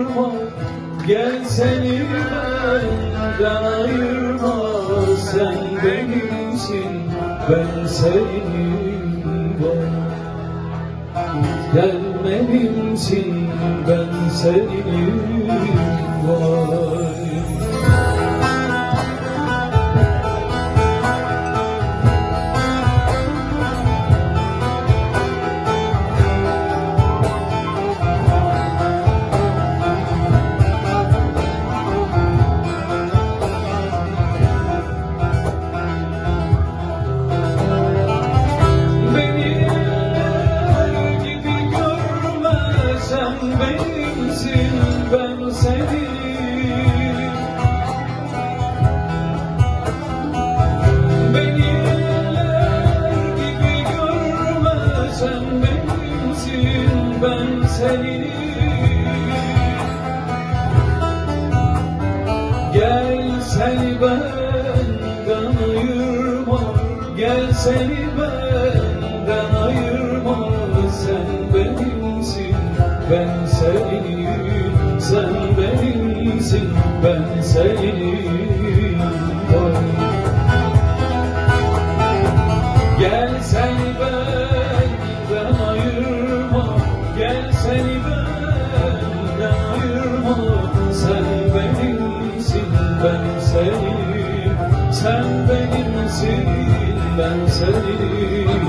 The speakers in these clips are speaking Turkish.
ayırma, gel seni benden ayırma. Sen benimsin, ben seninim. Gelmenimsin, ben seninim. Vay. Sen benimsin, ben senin. Beni eller gibi görme, sen benimsin, ben senin. Gel seni benden ayırma, gel seni benden ayırma. Sen benimsin, ben seninim, sen benimsin, ben seninim. Gel seni benden ayırma, gel seni benden ayırma. Sen benimsin, ben seninim, sen benimsin, ben seninim.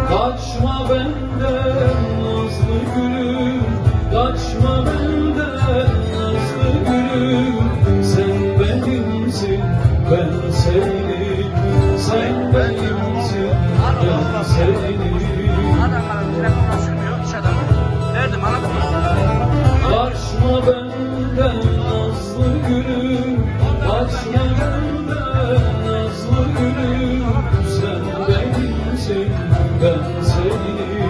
Kaçma benden nazlı gülüm, kaçma benden nazlı gülüm. Sen benimsin, ben seninim, sen benimsin, ben seninim. Kaçma benden nazlı gülüm, kaçma benden nazlı gülüm. Sen benimsin, ben seninim.